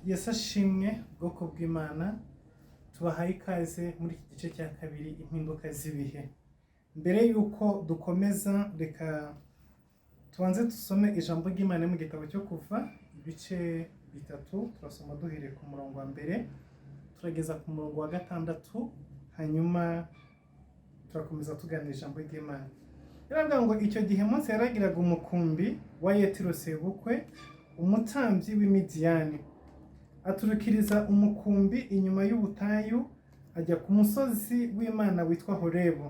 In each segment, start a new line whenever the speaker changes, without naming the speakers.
Yesu ashimwe bwoko bw'Imana, tubahaye ikaze muri iki gice cya kabiri, impinduka z'ibihe. Mbere yuko dukomeza, reka tubanze dusome ijambo ry'Imana mu gitabo cyo Kuva, ibice bitatu. Turasoma duhereye ku murongo wa mbere turageza ku murongo wa gatandatu, hanyuma turakomeza tuganira ijambo ry'Imana. Biravuga ngo icyo gihe Mose yaragiraga umukumbi wa Yetiro sebukwe, umutambyi w'Imidiyani, aturukiriza umukumbi inyuma y'ubutayu, ajya ku musozi w'Imana witwa Horebu.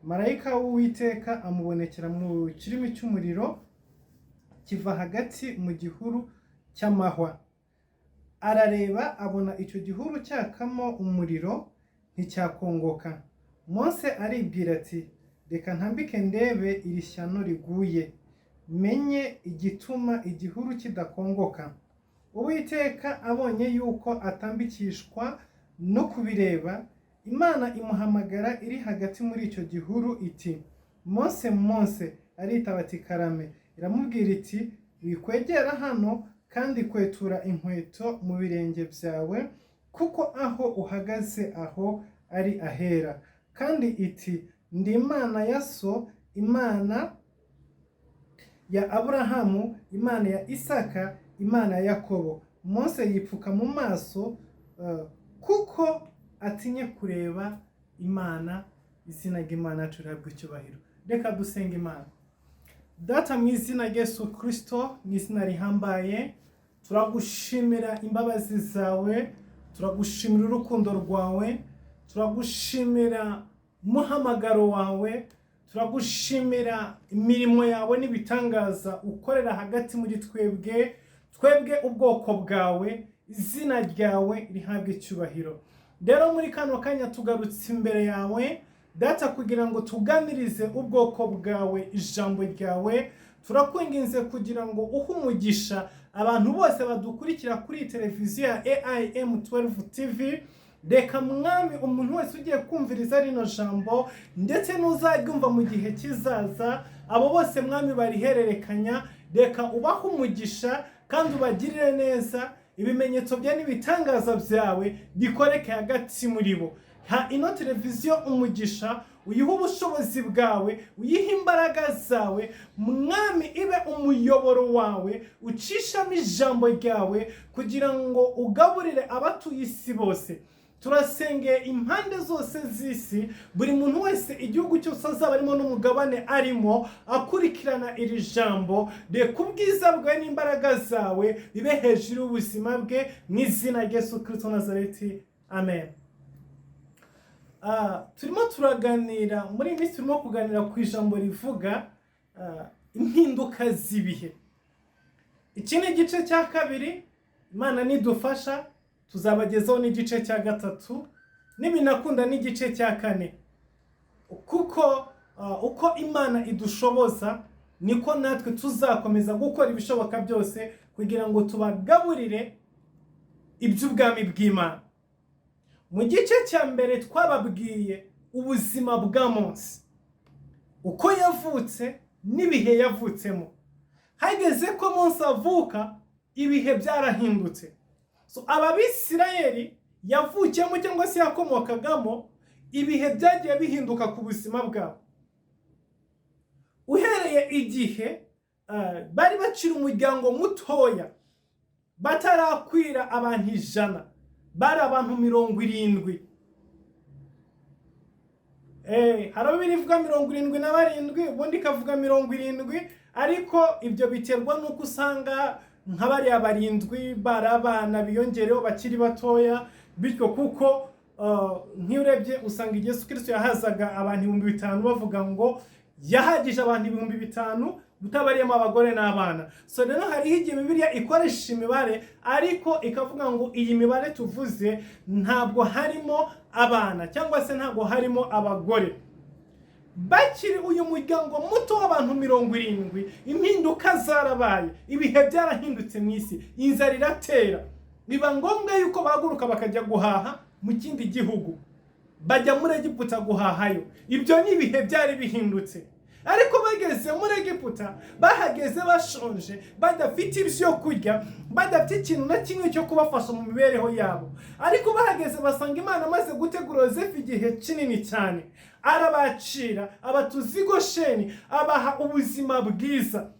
Marayika w'Uwiteka amubonekera mu kirimi cy'umuriro kiva hagati mu gihuru cy'amahwa. Arareba abona icyo gihuru cyakamo umuriro, nticyakongoka. Mose aribwira ati, reka ntambike ndebe iri shyano riguye, menye igituma igihuru kidakongoka. Uwiteka abonye yuko atambikishwa no kubireba, Imana imuhamagara iri hagati muri icyo gihuru iti, Mose, Mose. Aritaba ati, karame. Iramubwira iti, wikwegera hano kandi kwetura inkweto mu birenge byawe, kuko aho uhagaze aho ari ahera. Kandi iti, ndi Imana ya so, Imana ya Aburahamu, Imana ya Isaka, Imana ya Yakobo. Mose yipfuka mu maso kuko atinye kureba Imana. Izina ry'Imana rihabwe icyubahiro. Reka dusenga Imana. Data, mu izina rya Yesu Kristo, mu izina rihambaye, turagushimira imbabazi zawe, turagushimira urukundo rwawe, turagushimira umuhamagaro wawe, turagushimira imirimo yawe n'ibitangaza ukorera hagati muri twebwe ubwoko bwawe. Izina ryawe rihabwe icyubahiro. Rero muri kano kanya tugarutse imbere yawe Data, kugira ngo tuganirize ubwoko bwawe ijambo ryawe. Turakwinginze kugira ngo uhe umugisha abantu bose badukurikira kuri televiziyo ya AIM12 TV. Reka mwami, umuntu wese ugiye kumviriza rino jambo ndetse n'uzaryumva mu gihe kizaza, abo bose mwami barihererekanya, reka ubahe umugisha kandi ubagirire neza. Ibimenyetso bya n'ibitangaza byawe bikoreke hagati muri bo. Ha ino televiziyo umugisha, uyihe ubushobozi bwawe, uyihe imbaraga zawe mwami, ibe umuyoboro wawe ucishamo ijambo ryawe kugira ngo ugaburire abatuye isi bose. Turasengeye impande zose z'isi, buri muntu wese igihugu cyose azaba arimo n'umugabane arimo akurikirana iri jambo, reka ubwiza bwawe n'imbaraga zawe bibe hejuru y'ubuzima bwe, mu izina rya Yesu Kristo Nazareti, amen. Turimo turaganira muri iyi minsi, turimo kuganira ku ijambo rivuga impinduka z'ibihe. Iki ni igice cya kabiri. Imana nidufasha tuzabagezaho n'igice cya gatatu, nibinakunda n'igice cya kane. Kuko uko Imana idushoboza niko natwe tuzakomeza gukora ibishoboka byose kugira ngo tubagaburire iby'ubwami bw'Imana. Mu gice cya mbere twababwiye ubuzima bwa Mose, uko yavutse n'ibihe yavutsemo. Hageze ko Mose avuka, ibihe byarahindutse. Aba Bisirayeli yavukiyemo cyangwa se yakomokagamo, ibihe byagiye bihinduka ku buzima bwabo. Uhereye igihe bari bakiri umuryango mutoya, batarakwira abantu 100, bari abantu 70. Hari birivuga 77, ubundi ikavuga 70, ariko ibyo biterwa n'uko usanga nk'abariya 7 bari abana biyongereho bakiri batoya. Bityo kuko nk'urebye usanga Yesu Kristo yahazaga abantu 5,000, bavuga ngo yahagije abantu 5,000 butabariyemo abagore n'abana. Rero hariho igihe Bibiliya ikoresha imibare, ariko ikavuga ngo iyi mibare tuvuze ntabwo harimo abana cyangwa se ntabwo harimo abagore. Bakiri uyu muryango muto w'abantu 70, impinduka zarabaye, ibihe byarahindutse mu isi, inzara iratera. Biba ngombwa yuko bahaguruka bakajya guhaha mu kindi gihugu, bajya muri Egiputa guhahayo. Ibyo ni ibihe byari bihindutse. ariko bageze muri Egiputa bahageze bashonje, badafite ibyo kurya, badafite ikintu na kimwe cyo kubafasha mu mibereho yabo. Ariko bahageze basanga Imana amaze gutegura Yozefu igihe kinini cyane, arabacira, abatuza i Gosheni, abaha ubuzima bwiza.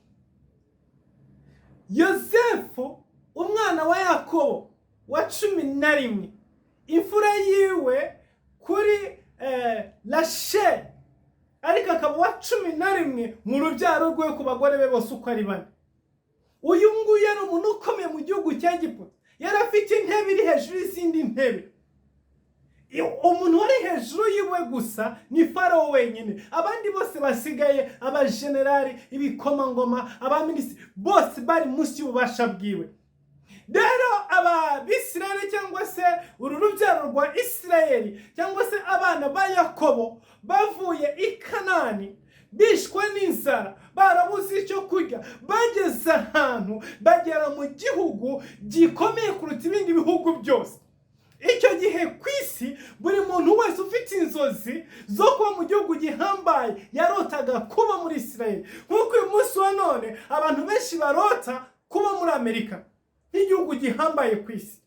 Yozefu umwana wa Yakobo wa 11, imfura yiwe kuri Rasheli, ariko akaba wa 11 mu rubyaro rwe ku bagore be bose uko ari 4. Uyu nguyu yari umuntu ukomeye mu gihugu cya Egiputa, yari afite intebe iri hejuru y'izindi ntebe. Umuntu wari hejuru yiwe gusa ni Farawo wenyine, abandi bose basigaye abajenerali, ibikomangoma, abaminisitiri, bose bari munsi y'ububasha bwiwe. Rero Abisirayeli cyangwa se uru rubyaro rwa Isirayeli cyangwa se abana ba Yakobo bavuye i Kanani bishwe n'inzara, barabuze icyo kurya, bageze ahantu bagera mu gihugu gikomeye kuruta ibindi bihugu byose. Icyo gihe ku isi buri muntu wese ufite inzozi zo kuba mu gihugu gihambaye yarotaga kuba muri Isirayeli, nk'uko uyu munsi wa none abantu benshi barota kuba muri Amerika nk'igihugu gihambaye ku isi.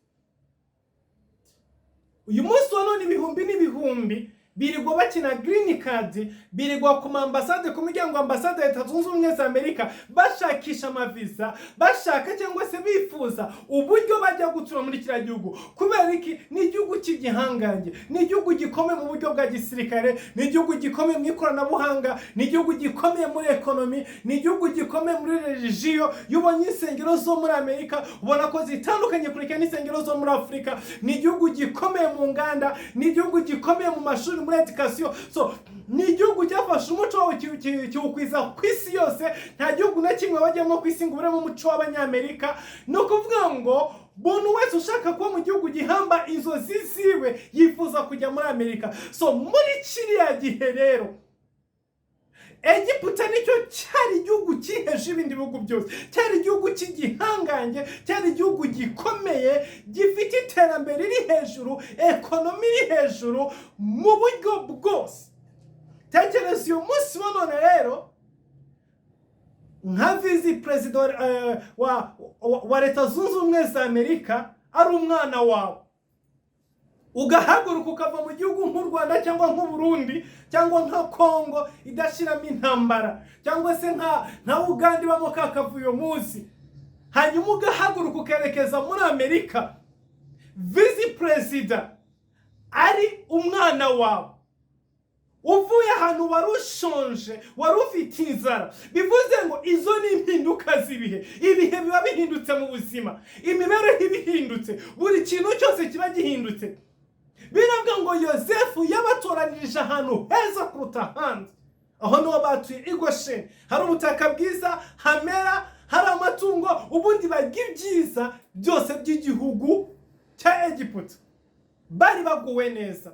Uyu munsi wa none ibihumbi n'ibihumbi birirwa bakina green card, birirwa ku ambasade, ku miryango ambasade ya Leta Zunze Ubumwe za Amerika bashakisha amaviza, bashaka cyangwa se bifuza uburyo bajya gutura muri kiriya gihugu. Kubera iki? Ni igihugu cy'igihangange, ni igihugu gikomeye mu buryo bwa gisirikare, ni igihugu gikomeye mu ikoranabuhanga, ni igihugu gikomeye muri ekonomi, ni igihugu gikomeye muri religiyo. Yubonye insengero zo muri Amerika ubona ko zitandukanye kureka n'insengero zo muri Afurika. Ni igihugu gikomeye mu nganda, ni igihugu gikomeye mu mashuri, muri education. So ni igihugu cyafashe umuco wawo kiwukwiza ku isi yose. Nta gihugu na kimwe bajyamo ku isi ngo buremo umuco w'Abanyamerika. No kuvuga ngo umuntu wese ushaka kuba mu gihugu gihamba inzozi ziwe yifuza kujya muri Amerika. So muri kiriya gihe rero Egiputa nicyo cyari igihugu cyiheje ibindi bihugu byose, cyari igihugu cy'igihangange, cyari igihugu gikomeye, gifite iterambere riri hejuru, ekonomi iri hejuru mu buryo bwose. Tekereza uyu munsi wa none rero nka vice president wa Leta Zunze Ubumwe za Amerika ari umwana wawe, ugahaguruka ukava mu gihugu nk'u Rwanda cyangwa nk'u Burundi cyangwa nka Kongo idashiramo intambara, cyangwa se nka Uganda ibamo kakavuyo munsi, hanyuma ugahaguruka ukerekeza muri Amerika, vice president ari umwana wawe, uvuye ahantu wari ushonje, wari ufite inzara. Bivuze ngo izo ni impinduka z'ibihe. Ibihe biba bihindutse mu buzima, imibereho ibihindutse, buri kintu cyose kiba gihindutse. Biravuga ngo Yozefu yabatoranirije ahantu heza kuruta ahandi. Aho niho batuye i Gosheni, hari ubutaka bwiza, hamera, hari amatungo, ubundi bagira ibyiza byose by'igihugu cya Egiputa. Bari baguwe neza.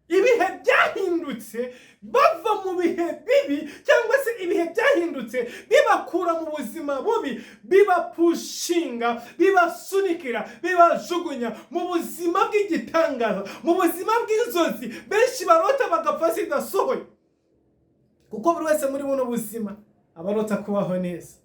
Ibihe byahindutse bava mu bihe bibi, cyangwa se ibihe byahindutse bibakura mu buzima bubi, bibapushinga, bibasunikira, bibajugunya mu buzima bw'igitangaza, mu buzima bw'inzozi benshi barota bagapfa zidasohoye. Kuko buri wese muri buno buzima abarota kubaho neza,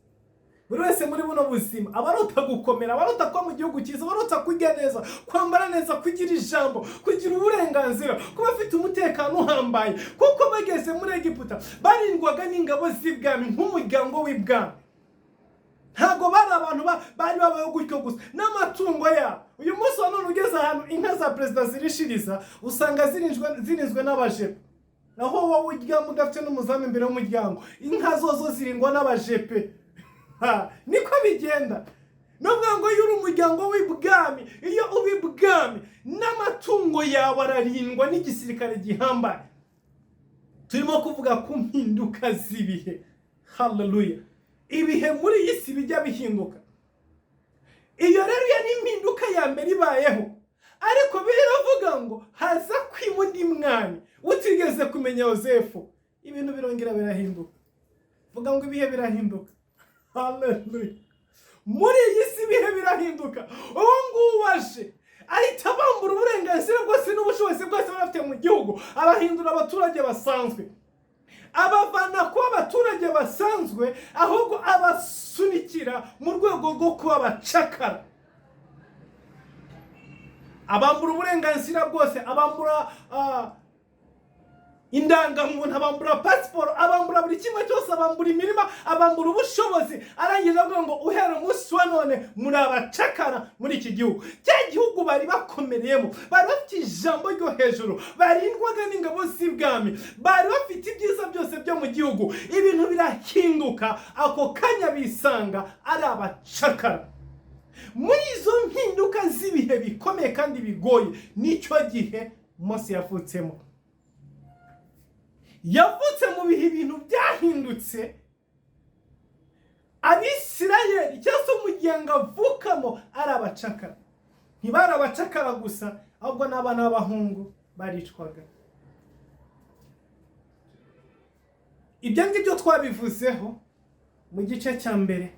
buri wese muri buno buzima abarota gukomera, abarota kuba mu gihugu cyiza, abarota kurya neza, kwambara neza, kugira ijambo, kugira uburenganzira, kuba afite umutekano uhambaye. Kuko bageze muri Egiputa barindwaga n'ingabo z'ibwami nk'umuryango w'ibwami. Ntago bari abantu bari babaho gutyo gusa n'amatungo yabo. Uyu munsi wa none ugeze ahantu inka za perezida zirishiriza, usanga zirinzwe n'abajepe. Aho wowe uryama udafite n'umuzamu imbere y'umuryango, inka zo zirindwa n'abajepe. Niko bigenda. Nubwo ngo yuri umuryango w'ibwami, iyo ubibwami n'amatungo yawe ararindwa n'igisirikare gihambaye. Turimo kuvuga ku mpinduka z'ibihe. Hallelujah. Ibihe muri iyi si bijya bihinduka. Iyo rero ya n'impinduka ya mbere ibayeho, ariko biravuga ngo haza kwima undi mwami utigeze kumenya Yozefu. Ibintu birongera birahinduka. Vuga ngo ibihe birahinduka. Hallelujah. Muri iyi si ibihe birahinduka. Uwo nguwo waje ahita bambura uburenganzira bwose n'ubushobozi bwose bafite mu gihugu, abahindura abaturage basanzwe. abavana kuba abaturage basanzwe ahubwo abasunikira mu rwego rwo kuba abacakara, abambura uburenganzira bwose, abambura indangamuntu, abambura pasiporo, abambura buri kimwe cyose, abambura imirima, abambura ubushobozi, arangiza avuga ngo uhera umunsi wa none muri abacakara muri iki gihugu. Cya gihugu bari bakomereyemo, bari bafite ijambo ryo hejuru, barindwaga n'ingabo z'ibwami, bari bafite ibyiza byose byo mu gihugu, ibintu birahinduka, ako kanya bisanga ari abacakara. Muri izo mpinduka z'ibihe bikomeye kandi bigoye, nicyo gihe Mose yavutsemo. Yavutse mu bihe ibintu byahindutse, Abisirayeli cyangwa se umuryango avukamo ari abacakara. Ntibari abacakara gusa, ahubwo n'abana b'abahungu baricwaga. Ibyo ngibyo twabivuzeho mu gice cya mbere,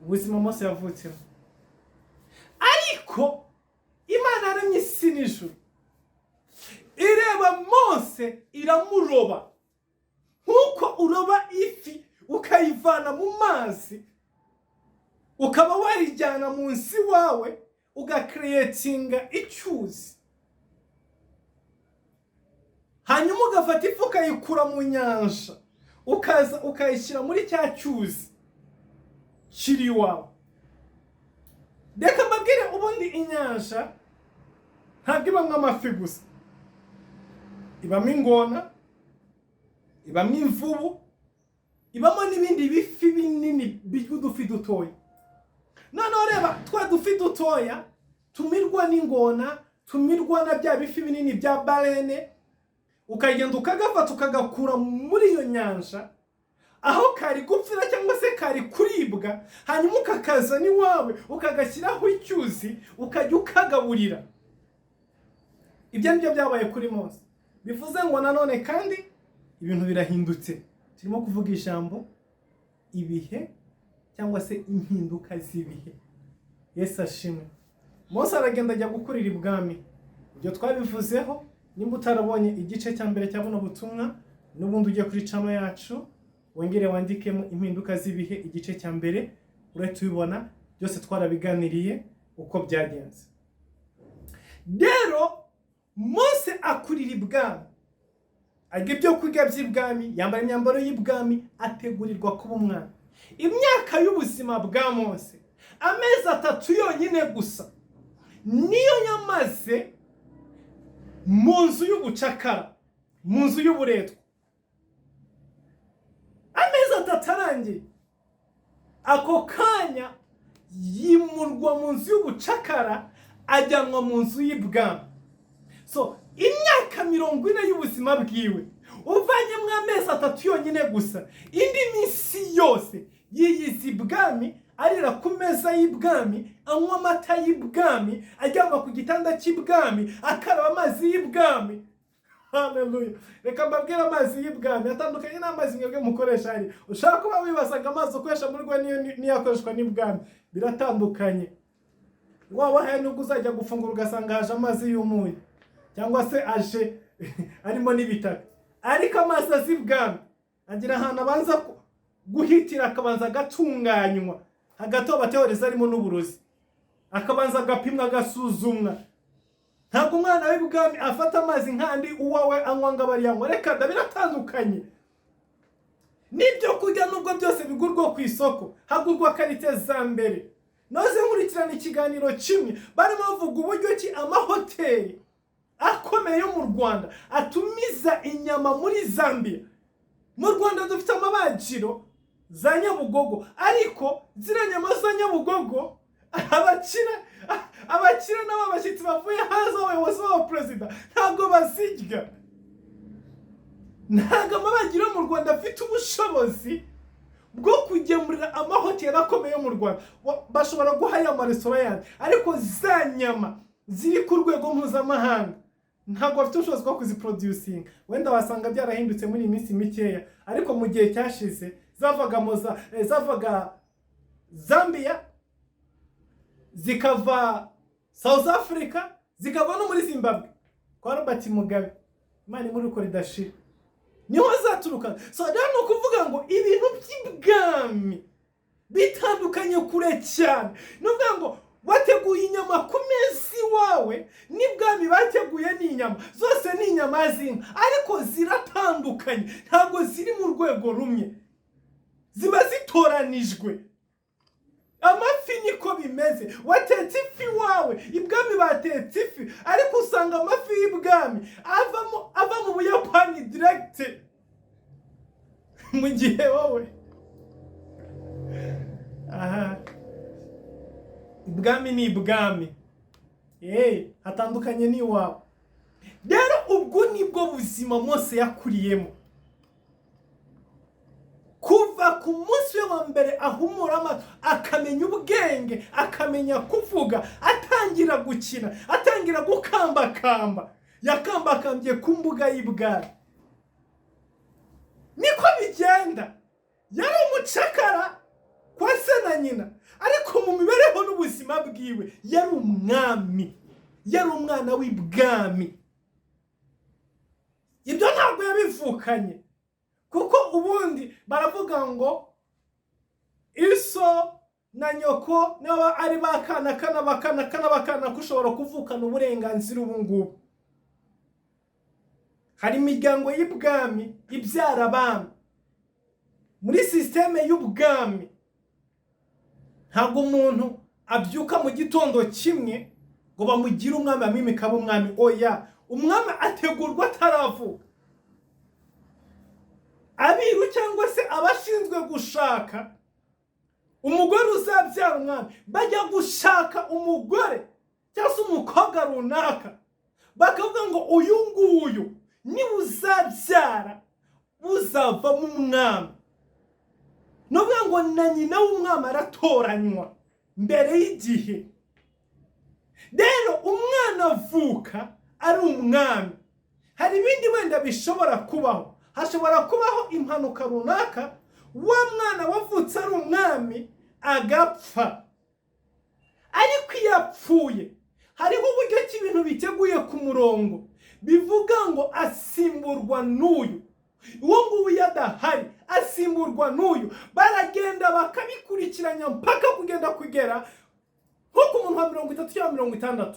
ubuzima Mose yavutsemo. Ariko Imana yaremye isi n'ijuru, ireba Mose iramuroba. Nkuko uroba ifi ukayivana mu mazi, ukaba warijyana munsi wawe, ugakreatinga icyuzi, hanyuma ugafata ifi ukayikura mu nyanja, ukaza ukayishyira muri cya cyuzi kiri iwawe. Reka mbabwire, ubundi inyanja ntabwo ibamo amafi gusa, ibamo ingona, ibamo imvubu, ibamo n'ibindi bifi binini by'udufi dutoya. Noneho reba, twa dufi dutoya tumirwa n'ingona, tumirwa na bya bifi binini bya barene, ukagenda ukagafata ukagakura muri iyo nyanja aho kari gupfira cyangwa se kari kuribwa, hanyuma ukakazana iwawe ukagashyiraho icyuzi, ukajya ukagaburira. Ibyo nibyo byabaye kuri Mose. Bivuze ngo nanone kandi ibintu birahindutse. Turimo kuvuga ijambo ibihe cyangwa se impinduka z'ibihe. Yesu ashimwe. Mose aragenda ajya gukurira ibwami. Ibyo twabivuzeho. Nimba utarabonye igice cya mbere cya buno butumwa, n'ubundi ujye kuri channel yacu, wongere wandikemo impinduka z'ibihe igice cya mbere, urahita ubibona byose twarabiganiriye uko byagenze. Rero Mose akurira ibwami, arya ibyo kurya by'ibwami, yambara imyambaro y'ibwami, ategurirwa kuba umwana. Imyaka y'ubuzima bwa Mose, amezi 3 yonyine gusa, niyo yamaze mu nzu y'ubucakara, mu nzu y'uburetwa. Amezi 3 arangiye, ako kanya yimurwa mu nzu y'ubucakara, ajyanwa mu nzu y'ibwami. So imyaka 40 y'ubuzima bwiwe, uvanyemo amezi 3 yonyine gusa, indi minsi yose yiyizi ibwami, arira ku meza y'ibwami, anywa amata y'ibwami, aryama ku gitanda cy'ibwami, akaraba amazi y'ibwami. Haleluya. Reka mbabwire, amazi y'ibwami atandukanye n'amazi mwebwe mukoresha hari. Ushaka kuba wibasaga amazi ukoresha muri rwa niyo yakoreshwa n'ibwami, biratandukanye. Waba hari n'ubwo uzajya gufungura ugasanga haje amazi y'umunyu, cyangwa se aje arimo n'ibitaka. Ariko amazi az'ibwami agira ahantu abanza guhitira, akabanza agatunganywa, hagati bateoreza arimo n'uburozi, akabanza agapimwa, agasuzumwa. Ntabwo umwana w'ibwami afata amazi nkandi uwawe anywa ngo abariyanywa. Reka biratandukanye. Nibyo kurya nubwo byose bigurwa ku isoko, hagurwa karite za mbere. Noze nkurikirana ikiganiro kimwe, barimo bavuga uburyo ki amahoteli akomeye yo mu Rwanda atumiza inyama muri Zambia. Mu Rwanda dufite amabagiro za Nyabugogo, ariko zira nyama za Nyabugogo abakira n'abashyitsi bavuye hanze, abayobozi b'abaperezida ntabwo bazirya. Ntabwo amabagiro yo mu Rwanda afite ubushobozi bwo kugemurira amahoteli akomeye yo mu Rwanda. Bashobora guhaya amaresitora yandi, ariko za nyama ziri ku rwego mpuzamahanga ntabwo bafite ubushobozi bwo kuziproducinga. Wenda wasanga byarahindutse muri iyi minsi mikeya, ariko mu gihe cyashize zavaga Zambia, zikava South Africa, zikava no muri Zimbabwe kwa Robert Mugabe. Imana muri uko ridashira. niho azaturuka. So rero ni ukuvuga ngo ibintu by'ibwami bitandukanye kure cyane. Ni ukuvuga ngo wateguye inyama ku meza iwawe, n'ibwami bateguye n'inyama, zose ni inyama z'inka, ariko ziratandukanye, ntabwo ziri mu rwego rumwe, ziba zitoranijwe. Amafi niko bimeze. Watetse ifi iwawe, ibwami batetse ifi, ariko usanga amafi y'ibwami ava mu Buyapani direct, mu gihe wowe ibwami ni ibwami, hatandukanye n'iwawe. Rero ubwo nibwo buzima Mose yakuriyemo, kuva ku munsi wa mbere ahumura amaso, akamenya ubwenge, akamenya kuvuga, atangira gukina, atangira gukambakamba, yakambakambye ku mbuga y'ibwami. Niko bigenda. Yari umucakara kwa se na nyina, ariko mu mibereho n'ubuzima bwiwe yari umwami, yari umwana w'ibwami. Ibyo ntabwo yabivukanye, kuko ubundi baravuga ngo iso na nyoko n'aba ari bakana kushobora kuvukana uburenganzira ubu ngubu. Hari imiryango y'ibwami ibyara abami. Muri systeme y'ubwami ntabwo umuntu abyuka mu gitondo kimwe ngo bamugire umwami amimika umwami. Oya, umwami ategurwa ataravuka. Abiru cyangwa se abashinzwe gushaka umugore uzabyara umwami bajya gushaka umugore cyangwa se umukobwa runaka, bakavuga ngo uyu nguyu ni uzabyara uzavamo umwami. Nuvuga ngo na nyina w'umwami aratoranywa mbere y'igihe. Rero umwana avuka ari umwami. Hari ibindi wenda bishobora kubaho. Hashobora kubaho impanuka runaka, wa mwana wavutse ari umwami agapfa. Ariko iyo apfuye, hariho uburyo ki ibintu biteguye ku murongo, bivuga ngo asimburwa n'uyu. Uwo nguwo yadahari asimburwa n'uyu. Baragenda bakabikurikiranya mpaka kugenda kugera nko ku muntu wa 30 cyangwa 60.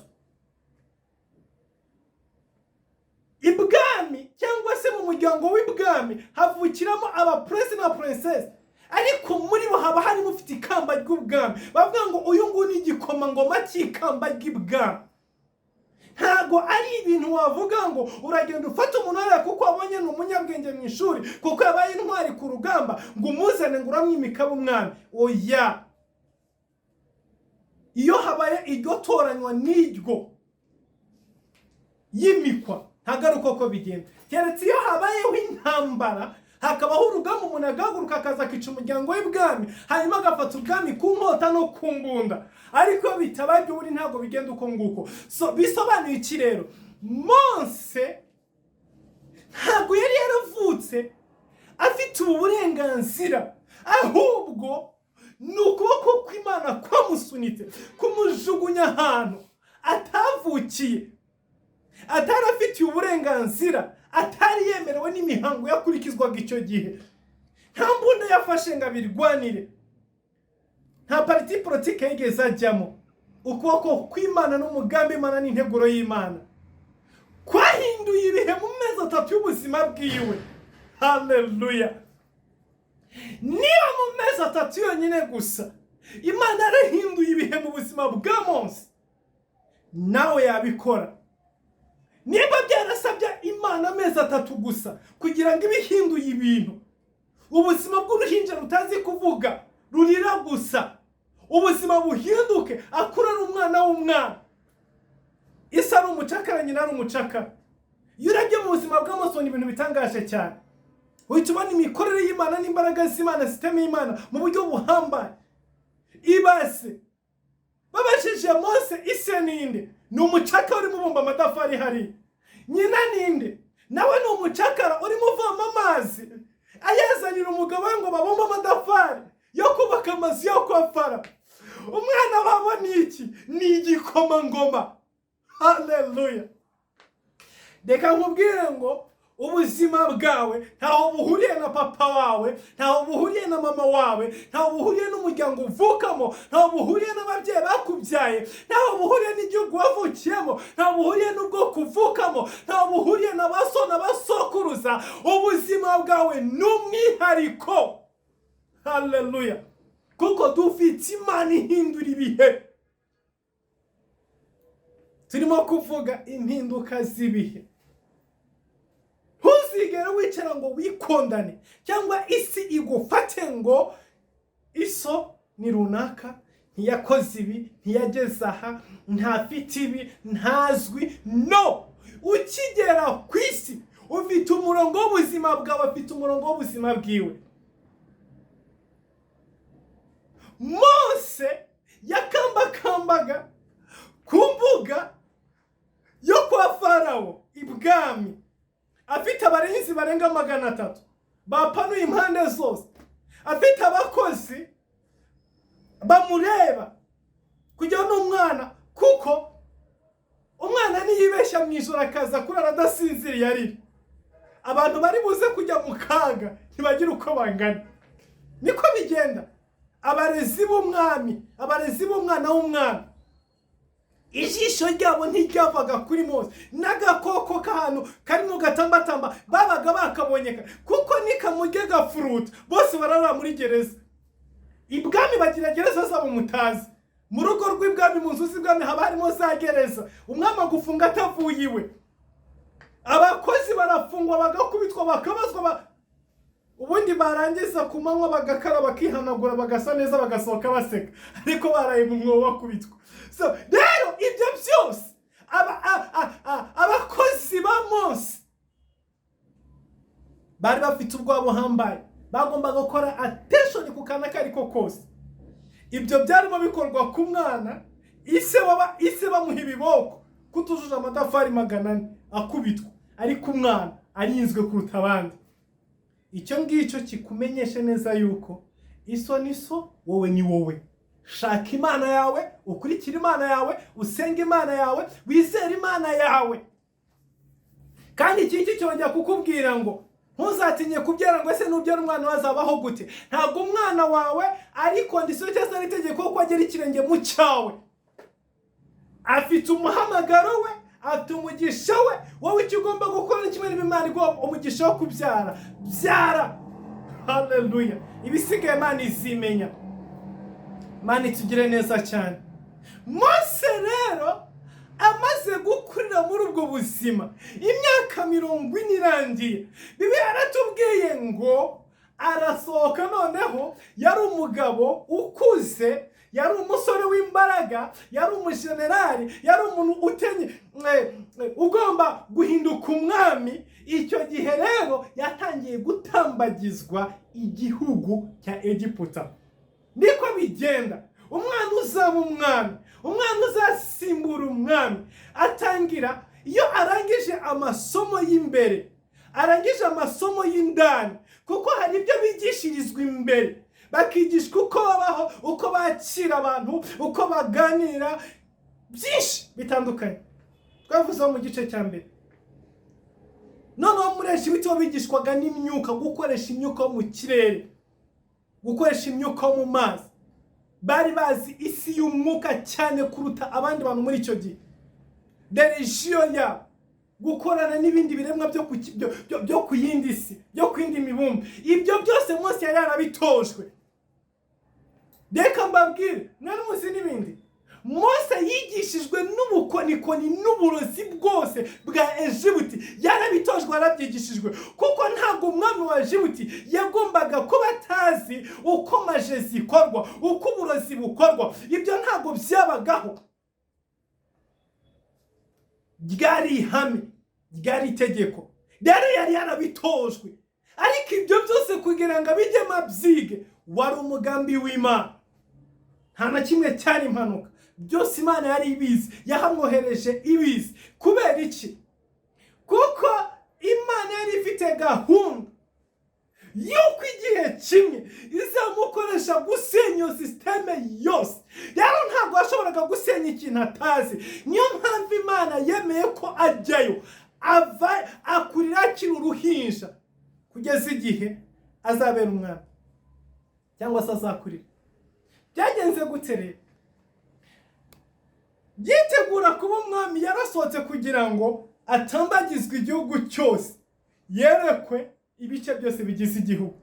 Ibwami cyangwa se mu muryango w'ibwami havukiramo abapresi na princess, ariko muri bo haba harimo ufite ikamba ry'ubwami. Bavuga ngo uyu nguyu ni igikomangoma cy'ikamba ry'ibwami. Ntago ari ibintu wavuga ngo uragenda ufata umuntu wese kuko wabonye ni umunyabwenge mu ishuri, kuko yabaye intwari ku rugamba, ngo umuzane ngo uramwimika umwami. Oya, iyo habaye iryo toranywa n'iryo yimikwa, ntago ari uko bigenda. Keretse iyo habayeho intambara, hakabaho urugamba, umuntu agahaguruka akaza akica umuryango w'ibwami, hanyuma agafata ubwami ku nkota no ku mbunda. Ariko bitabajye uri ntago bigenda uko nguko. So bisobanuye iki rero? Mose ntago yari yaravutse afite uburenganzira, ahubwo ni ukuboko kw'Imana kwamusunitse kumujugunya ahantu atavukiye, atari afitiye uburenganzira, atari yemerewe n'imihango yakurikizwaga icyo gihe. Nta mbunda yafashe ngo abirwanire, nta parti politique yigeze ajyamo. Ukuboko kw'Imana n'umugambi Imana n'integuro y'Imana kwahinduye ibihe mu mezi 3 y'ubuzima bwiwe. Haleluya! Niba mu mezi 3 yonyine gusa Imana yarahinduye ibihe mu buzima bwa Mose, nawe yabikora. Niba byarasabye Imana amezi 3 gusa kugira ngo ibihinduye ibintu, ubuzima bw'uruhinja rutazi kuvuga rurira gusa, ubuzima buhinduke, akura n'umwana w'umwana. Isa ari umucakara, nyina ari umucakara. Iyo urebye mu buzima bwa Mose ibintu bitangaje cyane. Uhita ubona imikorere y'Imana n'imbaraga z'Imana, systeme y'Imana mu buryo buhambaye. Ibase babashije Mose, ise ninde? Ni umucakara urimo ubumba amatafari hari. Nyina ninde? Nawe ni umucakara urimo uvoma amazi ayazanira umugabo we ngo babumbe amatafari yo kubaka amazu yo kwa Farawo. Umwana wabo ni iki? Ni igikomangoma. Haleluya! Reka nkubwire ngo ubuzima bwawe ntaho buhuriye na papa wawe, ntaho buhuriye na mama wawe, ntaho buhuriye n'umuryango uvukamo, ntaho buhuriye n'ababyeyi bakubyaye, ntaho buhuriye n'igihugu wavukiyemo, ntaho buhuriye n'ubwoko uvukamo, ntaho buhuriye na ba so na ba sokuruza. Ubuzima bwawe ni umwihariko. Haleluya! Kuko dufite Imana ihindura ibihe. Turimo kuvuga impinduka z'ibihe. Ntuzigere wicara ngo wikondane cyangwa isi igufate ngo iso ni runaka, ntiyakoze ibi, ntiyageze aha, ntafite ibi, ntazwi. No! Ukigera ku isi ufite umurongo w'ubuzima bwawe, afite umurongo w'ubuzima bwiwe. Mose yakambakambaga ku mbuga yo kwa Farawo ibwami, afite abarinzi barenga 300 bapanuye impande zose, afite abakozi bamureba kugira n'umwana, kuko umwana niyibeshya mu ijoro akaza kurara adasinziriye arira, abantu bari buze kujya mu kaga ntibagira uko bangana. Niko bigenda. Abarezi b'umwami, abarezi b'umwana w'umwami, ijisho ryabo ntiryavaga kuri Mose. N'agakoko k'ahantu karimo gatambatamba babaga bakabonyeka, kuko nikamurye gafuruta bose barara muri gereza. Ibwami bagira gereza zabo mutazi. Mu rugo rw'ibwami, mu nzu z'ibwami haba harimo za gereza. Umwami agufunga atavuye iwe. Abakozi barafungwa bagakubitwa bakabazwa, ubundi barangiza ku manywa bagakara bakihanagura bagasa neza bagasohoka baseka, ariko baraye mu mwobo bakubitwa. So rero ibyo byose abakozi ba Mose bari bafite ubwoba buhambaye, bagombaga gukora attention ku kana kariko kose. Ibyo byarimo bikorwa ku mwana, ise bamuha ibiboko kutujuje amatafari 400 akubitwa, ariko umwana arinzwe kuruta abandi. Icyo ngicyo kikumenyeshe neza yuko iso niso, wowe ni wowe. Shaka Imana yawe, ukurikira Imana yawe, usenga Imana yawe, wizera Imana yawe. Kandi iki cyongera kukubwira ngo ntuzatinye kubyara ngo ese nubyara umwana wazabaho gute. Ntabwo umwana wawe ari kondisiyo cyangwa ari itegeko ko agera ikirenge mu cyawe. Afite umuhamagaro we, afite umugisha we. Wowe icyo ugomba gukora ni kimwe n'Imana igomba umugisha wo kubyara. Byara. Haleluya! Ibisigaye Imana izimenya. Imana itugire neza cyane. Mose rero amaze gukurira muri ubwo buzima, imyaka 40 irangiye, Bibiliya yaratubwiye ngo arasohoka. Noneho yari umugabo ukuze, yari umusore w'imbaraga, yari umujenerali, yari umuntu ugomba guhinduka umwami. Icyo gihe rero yatangiye gutambagizwa igihugu cya Egiputa. Niko bigenda. Umwana uzaba umwami, umwana uzasimbura umwami, atangira iyo arangije amasomo y'imbere, arangije amasomo y'indani, kuko hari ibyo bigishirizwa imbere. Bakigishwa uko babaho, uko bakira abantu, uko baganira, byinshi bitandukanye. Twavuze mu gice cya mbere. Noneho muri Egiputa bo bigishwaga n'imyuka, gukoresha imyuka mu kirere, gukoresha imyuka mu mazi. Bari bazi isi y'umwuka cyane kuruta abandi bantu muri icyo gihe. Religion ya gukorana n'ibindi biremwa byo ku yindi si, byo ku yindi mibumbe. Ibyo byose Mose yari yarabitojwe. Reka mbabwire, mwari muzi n'ibindi. Mose yigishijwe n'ubukonikoni n'uburozi bwose bwa Egiputa. Yarabitojwe, arabyigishijwe, kuko ntabwo umwami wa Egiputa yagombaga kuba atazi uko maje zikorwa, uko uburozi bukorwa. Ibyo ntabwo byabagaho. Ryari ihame, ryari itegeko. Rero yari yarabitojwe. Ariko ibyo byose kugira ngo abijyemo abyige, wari umugambi w'Imana. Nta na kimwe cyari impanuka. Byose Imana yari ibizi, yahamwohereje ibizi. Kubera iki? Kuko Imana yari ifite gahunda yuko igihe kimwe izamukoresha gusenya systeme yose. Rero ntabwo washoboraga gusenya ikintu atazi. Niyo mpamvu Imana yemeye ko ajyayo akurira akiri uruhinja kugeza igihe azabera umwami cyangwa se azakurira. Byagenze gute rero? Yitegura kuba umwami yarasohotse kugira ngo atambagizwe igihugu cyose, yerekwe ibice byose bigize igihugu,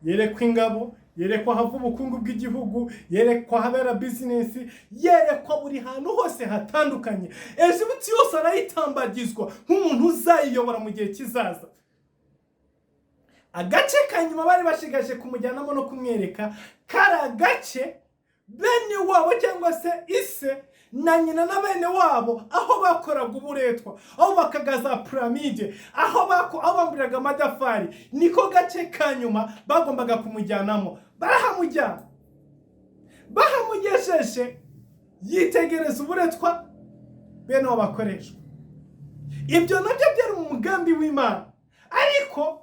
yerekwa ingabo, yerekwa hava ubukungu bw'igihugu, yerekwa habera bizinesi, yerekwa buri hantu hose hatandukanye. Egiputa yose arayitambagizwa nk'umuntu uzayiyobora mu gihe kizaza. Agace ka nyuma bari bashigaje kumujyanamo no kumwereka kari agace bene wabo cyangwa se ise na nyina na bene wabo aho bakoraga uburetwa, aho bakagaza piramide, aho bambiraga amadafari, niko gace ka nyuma bagombaga kumujyanamo. Barahamujyana, bahamugejeje, yitegereza uburetwa bene wabo bakoreshwa. Ibyo nabyo byari mu mugambi w'Imana, ariko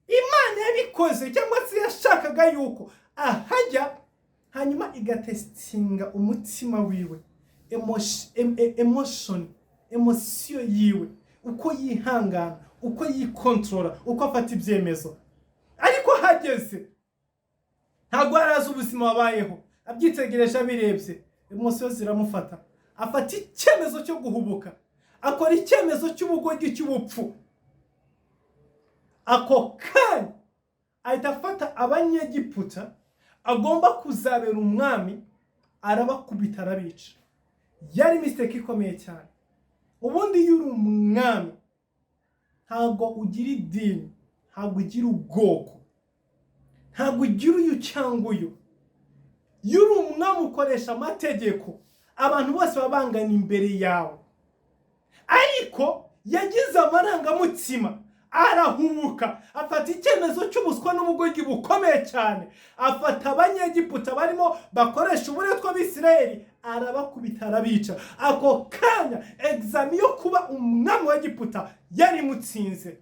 Imana yabikoze cyangwa se yashakaga yuko ahajya hanyuma igatestinga umutima wiwe, emosiyo yiwe, uko yihangana, uko yikontorora, uko afata ibyemezo. Ariko hageze ntabwo arazi ubuzima wabayeho, abyitegereje abirebye, emosiyo ziramufata, afata icyemezo cyo guhubuka, akora icyemezo cy'ubugoryi cy'ubupfu. Ako kanya ahita afata Abanyegiputa agomba kuzabera umwami, arabakubita arabica. Yari mistake ikomeye cyane. Ubundi iyo uri umwami ntabwo ugira idini, ntabwo ugira ubwoko, ntabwo ugira uyu cyangwa uyu. Iyo uri umwami ukoresha amategeko, abantu bose babangana imbere yawe. Ariko yagize amarangamutima, arahubuka, afata icyemezo cy'ubuswa n'ubugoryi bukomeye cyane, afata Abanyegiputa barimo bakoresha uburetwa b'Isirayeli, arabakubita arabica. Ako kanya examen yo kuba umwami wa Egiputa yari mutsinze.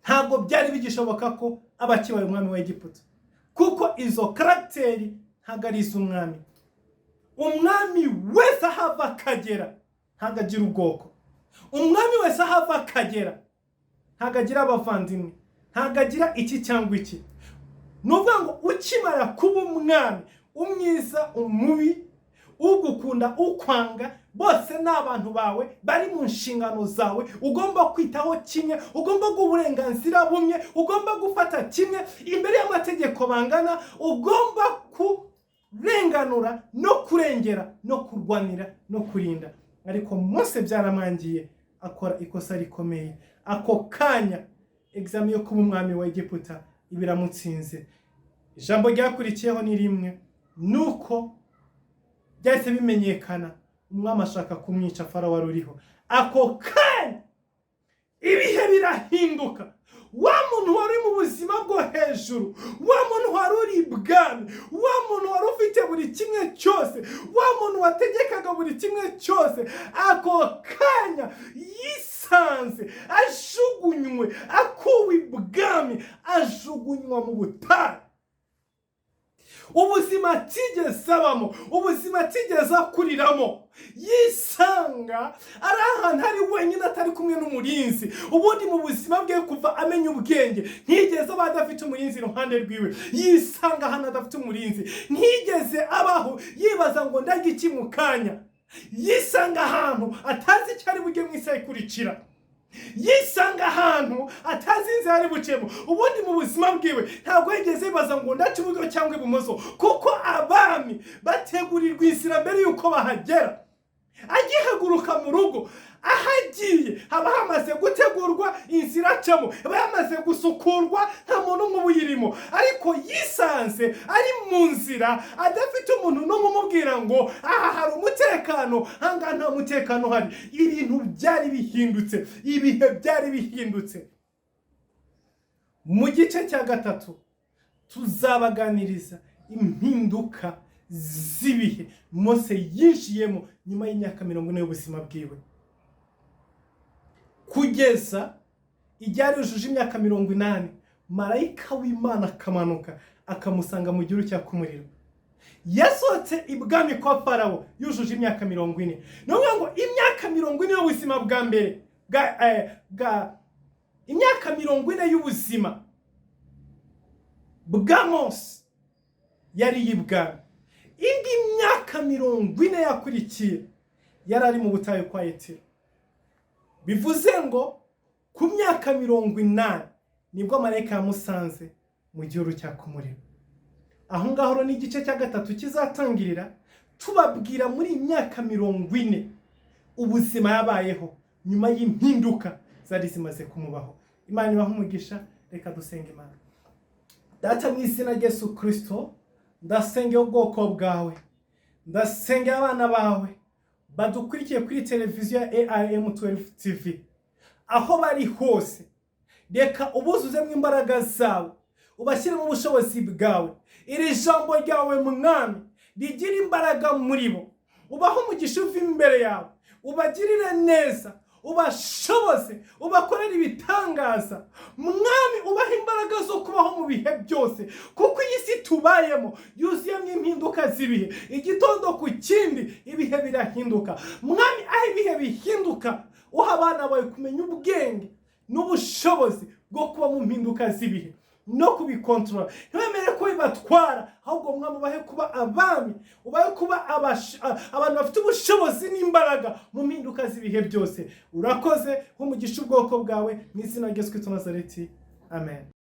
Ntabwo byari bigishoboka ko abakibaye umwami wa Egiputa, kuko izo karakteri ntabwo ari iz'umwami. Umwami wese ahava akagera ntabwo agira ubwoko. Umwami wese ahava akagera ntabwo agira abavandimwe, ntabwo agira iki cyangwa iki. Nuvuga ngo ukimara kuba umwami, umwiza, umubi, ugukunda, ukwanga, bose ni abantu bawe, bari mu nshingano zawe, ugomba kwitaho kimwe, ugomba guha uburenganzira bumwe, ugomba gufata kimwe, imbere y'amategeko bangana, ugomba kurenganura no kurengera no kurwanira no kurinda. Ariko Mose byaramwangiye, akora ikosa rikomeye. Ako kanya examen yo kuba umwami wa Egiputa ibiramutsinze. Ijambo ryakurikiyeho ni rimwe, nuko byahise bimenyekana umwami ashaka kumwica Farawo wari uriho. Ako kanya ibihe birahinduka. Wa muntu wari mu buzima bwo hejuru, wa muntu wari uri ibwami, wa muntu wari ufite buri kimwe cyose, wa muntu wategekaga buri kimwe cyose, ako kanya yisanze ajugunywe, akuwe ibwami, ajugunywa mu butayu. Ubuzima atigeze abamo, ubuzima atigeze akuriramo, yisanga ari ahantu hari wenyine atari kumwe n'umurinzi. Ubundi mu buzima bwe kuva amenya ubwenge ntigeze aba adafite umurinzi iruhande rwiwe. Yisanga ahantu adafite umurinzi, ntigeze abaho yibaza ngo ndarya iki mu kanya. Yisanga ahantu atazi icyo ari bujye mu isaha ikurikira. Yisanga ahantu atazi inzira ari bucemo. Ubundi mu buzima bwiwe ntabwo yigeze yibaza ngo ndaca iburyo cyangwa ibumoso, kuko abami bategurirwa inzira mbere yuko bahagera. Agihaguruka mu rugo, ahagiye haba hamaze gutegurwa inzira acamo, haba hamaze gusukurwa, nta muntu umwe uyirimo. Ariko yisanze ari mu nzira adafite umuntu n'umwe umubwira ngo aha hari umutekano, hanga nta mutekano hari. Ibintu byari bihindutse, ibihe byari bihindutse. Mu gice cya gatatu tuzabaganiriza impinduka z'ibihe Mose yinjiyemo nyuma y'imyaka 40 y'ubuzima bwiwe, kugeza igihe yujuje imyaka 80, marayika w'Imana akamanuka akamusanga mu gihugu cya kumuriro. yasohotse ibwami kwa Farawo yujuje imyaka 40. Nubwo ngo imyaka 40 y'ubuzima bwa mbere imyaka 40 y'ubuzima bwa Mose yari yibwami. Indi myaka 40 yakurikiye yari ari mu butayu kwa Yetiro. Bivuze ngo ku myaka 80 nibwo marayika yamusanze mu gihuru cya kumureba. Aho ngaho ni igice cya gatatu kizatangirira tubabwira muri imyaka 40 ubuzima yabayeho nyuma y'impinduka zari zimaze kumubaho. Imana ibahe umugisha. Reka dusenge Imana. Data, mu izina rya Yesu Kristo, ndasengera ubwoko bwawe, ndasengera abana bawe badukurikiye kuri televiziyo ya ARM12 TV, aho bari hose. Reka ubuzuzemo imbaraga zawe, ubashyire mu bushobozi bwawe. Iri jambo ryawe Mwami rigira imbaraga muri bo. Ubaho umugisha uva imbere yawe, ubagirire neza, ubashoboze, ubakorere ibitangaza. Mwami, ubaha imbaraga zo kubaho mu bihe byose, kuko iyi si tubayemo yuzuyemo impinduka z'ibihe. Igitondo ku kindi ibihe birahinduka. Mwami, aho ibihe bihinduka, uha abana bawe kumenya ubwenge n'ubushobozi bwo kuba mu mpinduka z'ibihe no kubikontorora. Ntibemere ko bibatwara, ahubwo Mwami ubahe kuba abami, ubahe kuba abantu bafite ubushobozi n'imbaraga mu mpinduka z'ibihe byose. Urakoze, nk'umugisha ubwoko bwawe, mu izina rya Yesu Kristo Nazareti. Amen.